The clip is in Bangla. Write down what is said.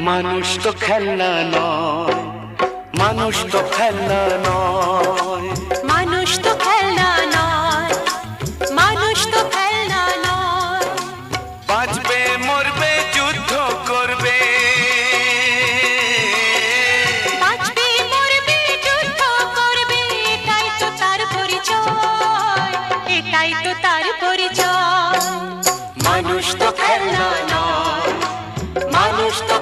মানুষ তো খেলনা নয়, মানুষ তো খেলনা নয়, মানুষ তো খেলনা নয়, মানুষ তো খেলনা নয়। বাঁচবে মরবে যুদ্ধ করবে, বাঁচবে মরবে যুদ্ধ করবে, এটাই তো তার পরিচয়, এটাই তো তার পরিচয়। মানুষ তো খেলনা নয়, মানুষ তো